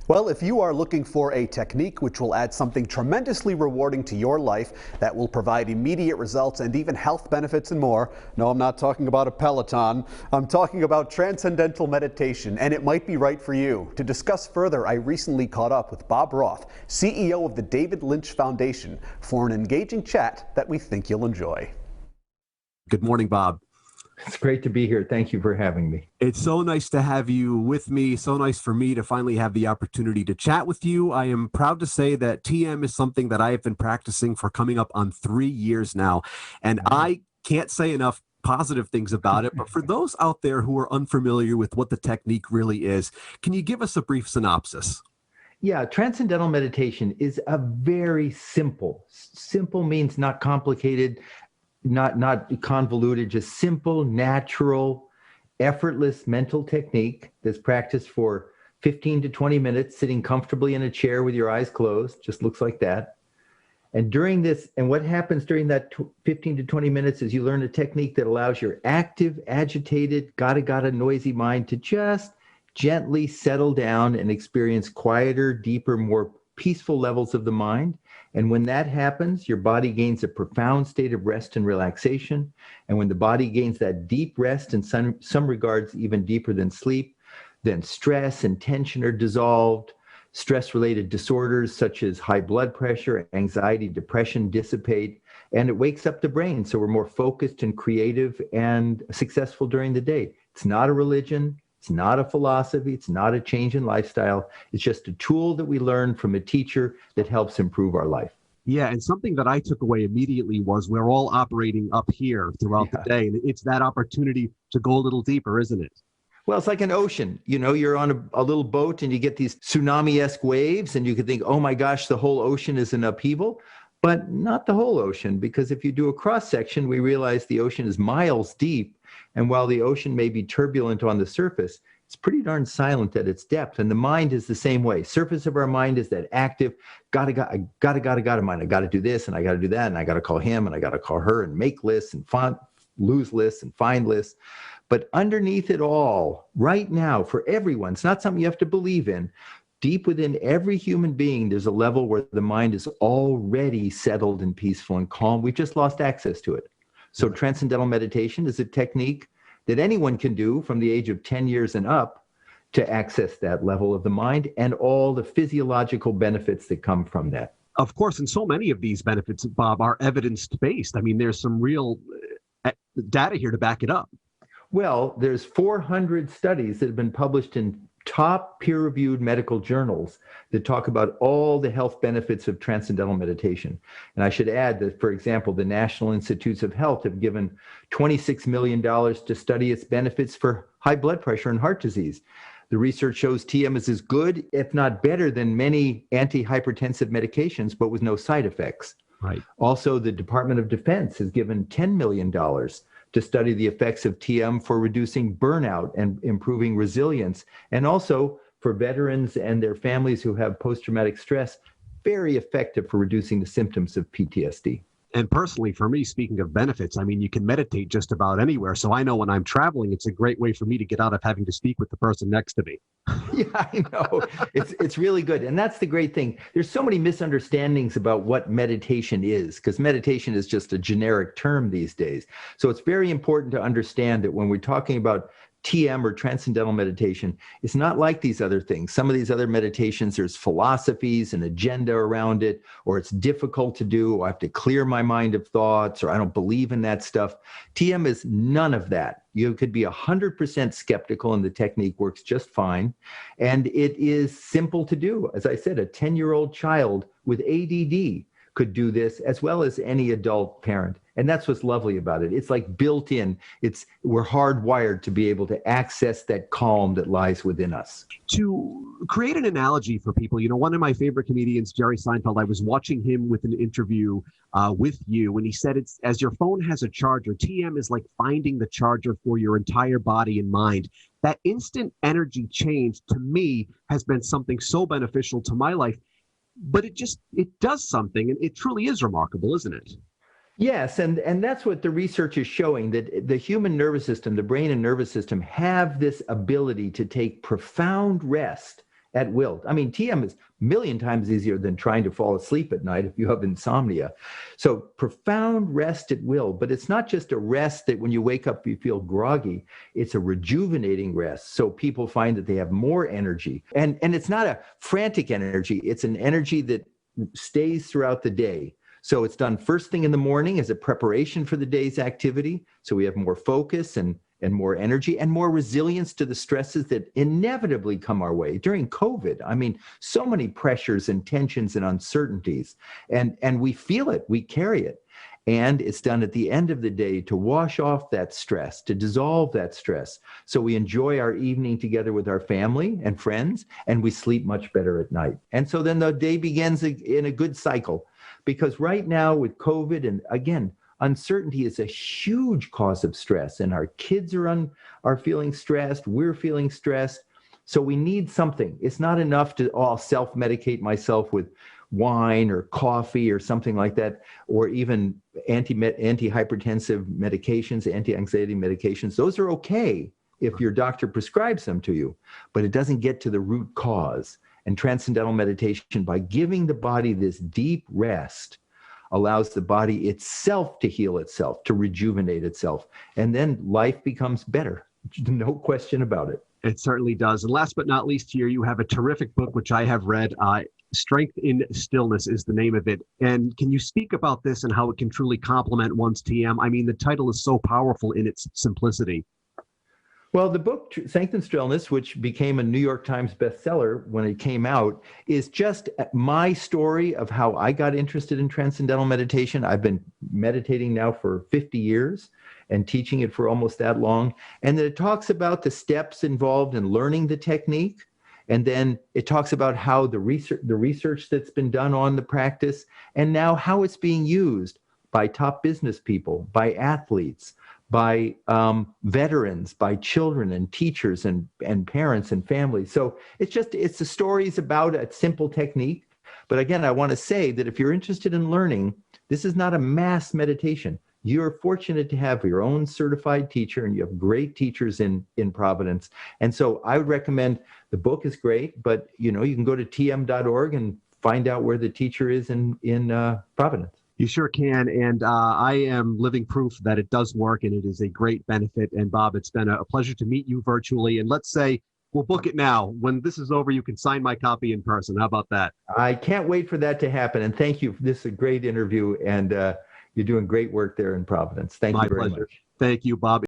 Well, if you are looking for a technique which will add something tremendously rewarding to your life, that will provide immediate results and even health benefits and more, no, I'm not talking about a Peloton. I'm talking about transcendental meditation, and it might be right for you. To discuss further, I recently caught up with Bob Roth, CEO of the David Lynch Foundation, for an engaging chat that we think you'll enjoy. Good morning, Bob. It's great to be here. Thank you for having me. It's so nice to have you with me. So nice for me to finally have the opportunity to chat with you. I am proud to say that TM is something that I have been practicing for coming up on 3 years now. And I can't say enough positive things about it. But for those out there who are unfamiliar with what the technique really is, can you give us a brief synopsis? Yeah, transcendental meditation is a very simple means not complicated, not convoluted, just simple, natural, effortless mental technique that's practiced for 15 to 20 minutes, sitting comfortably in a chair with your eyes closed, just looks like that. And during this, and what happens during that 15 to 20 minutes is you learn a technique that allows your active, agitated, gotta noisy mind to just gently settle down and experience quieter, deeper, more peaceful levels of the mind. And when that happens, your body gains a profound state of rest and relaxation. And when the body gains that deep rest, in some regards even deeper than sleep, then stress and tension are dissolved. Stress-related disorders such as high blood pressure, anxiety, depression dissipate, and it wakes up the brain. So we're more focused and creative and successful during the day. It's not a religion. It's not a philosophy. It's not a change in lifestyle. It's just a tool that we learn from a teacher that helps improve our life. Yeah, and something that I took away immediately was we're all operating up here throughout the day. And it's that opportunity to go a little deeper, isn't it? Well, it's like an ocean. You know, you're on a little boat and you get these tsunami-esque waves and you could think, oh my gosh, the whole ocean is in upheaval. But not the whole ocean, because if you do a cross-section, we realize the ocean is miles deep. And while the ocean may be turbulent on the surface, it's pretty darn silent at its depth. And the mind is the same way. Surface of our mind is that active, gotta mind. I gotta do this and I gotta do that. And I gotta call him and I gotta call her and make lists and lose lists and find lists. But underneath it all, right now, for everyone, it's not something you have to believe in. Deep within every human being, there's a level where the mind is already settled and peaceful and calm. We've just lost access to it. So transcendental meditation is a technique that anyone can do from the age of 10 years and up to access that level of the mind and all the physiological benefits that come from that. Of course, and so many of these benefits, Bob, are evidence-based. I mean, there's some real data here to back it up. Well, there's 400 studies that have been published in top peer-reviewed medical journals that talk about all the health benefits of transcendental meditation. And I should add that, for example, the National Institutes of Health have given $26 million to study its benefits for high blood pressure and heart disease. The research shows TM is as good, if not better, than many antihypertensive medications, but with no side effects. Right. Also, the Department of Defense has given $10 million to study the effects of TM for reducing burnout and improving resilience, and also for veterans and their families who have post-traumatic stress, very effective for reducing the symptoms of PTSD. And personally, for me, speaking of benefits, I mean, you can meditate just about anywhere. So I know when I'm traveling, it's a great way for me to get out of having to speak with the person next to me. Yeah, I know. It's really good. And that's the great thing. There's so many misunderstandings about what meditation is, because meditation is just a generic term these days. So it's very important to understand that when we're talking about TM or transcendental meditation, it's not like these other things. Some of these other meditations, there's philosophies and agenda around it, or it's difficult to do, or I have to clear my mind of thoughts, or I don't believe in that stuff. TM is none of that. You could be 100% skeptical and the technique works just fine. And it is simple to do. As I said, a 10-year-old child with ADD could do this as well as any adult parent. And that's what's lovely about it. It's like built in. We're hardwired to be able to access that calm that lies within us. To create an analogy for people, you know, one of my favorite comedians, Jerry Seinfeld, I was watching him with an interview with you, and he said, it's as your phone has a charger, TM is like finding the charger for your entire body and mind. That instant energy change, to me, has been something so beneficial to my life. But it does something, and it truly is remarkable, isn't it? Yes, and that's what the research is showing, that the human nervous system, the brain and nervous system, have this ability to take profound rest at will. I mean, TM is a million times easier than trying to fall asleep at night if you have insomnia. So profound rest at will, but it's not just a rest that when you wake up, you feel groggy. It's a rejuvenating rest. So people find that they have more energy, and it's not a frantic energy. It's an energy that stays throughout the day. So it's done first thing in the morning as a preparation for the day's activity. So we have more focus and more energy and more resilience to the stresses that inevitably come our way during COVID. I mean, so many pressures and tensions and uncertainties, and we feel it, we carry it. And it's done at the end of the day to wash off that stress, to dissolve that stress. So we enjoy our evening together with our family and friends, and we sleep much better at night. And so then the day begins in a good cycle. Because right now with COVID, and again, uncertainty is a huge cause of stress, and our kids are feeling stressed, we're feeling stressed. So we need something. It's not enough to all self-medicate myself with wine or coffee or something like that, or even antihypertensive medications, anti-anxiety medications. Those are okay if your doctor prescribes them to you, but it doesn't get to the root cause. And transcendental meditation, by giving the body this deep rest, allows the body itself to heal itself, to rejuvenate itself. And then life becomes better. No question about it. It certainly does. And last but not least here, you have a terrific book, which I have read. Strength in Stillness is the name of it. And can you speak about this and how it can truly complement one's TM? I mean, the title is so powerful in its simplicity. Well, the book, Strength in Stillness, which became a New York Times bestseller when it came out, is just my story of how I got interested in transcendental meditation. I've been meditating now for 50 years and teaching it for almost that long. And then it talks about the steps involved in learning the technique. And then it talks about how the research that's been done on the practice, and now how it's being used by top business people, by athletes, by veterans, by children and teachers and parents and families. So it's the stories about a simple technique. But again, I want to say that if you're interested in learning, this is not a mass meditation. You're fortunate to have your own certified teacher, and you have great teachers in Providence. And so I would recommend, the book is great, but you can go to tm.org and find out where the teacher is in Providence. You sure can. And I am living proof that it does work, and it is a great benefit. And Bob, it's been a pleasure to meet you virtually. And let's say we'll book it now. When this is over, you can sign my copy in person. How about that? I can't wait for that to happen. And thank you. This is a great interview, and you're doing great work there in Providence. Thank you very much. Thank you, Bob.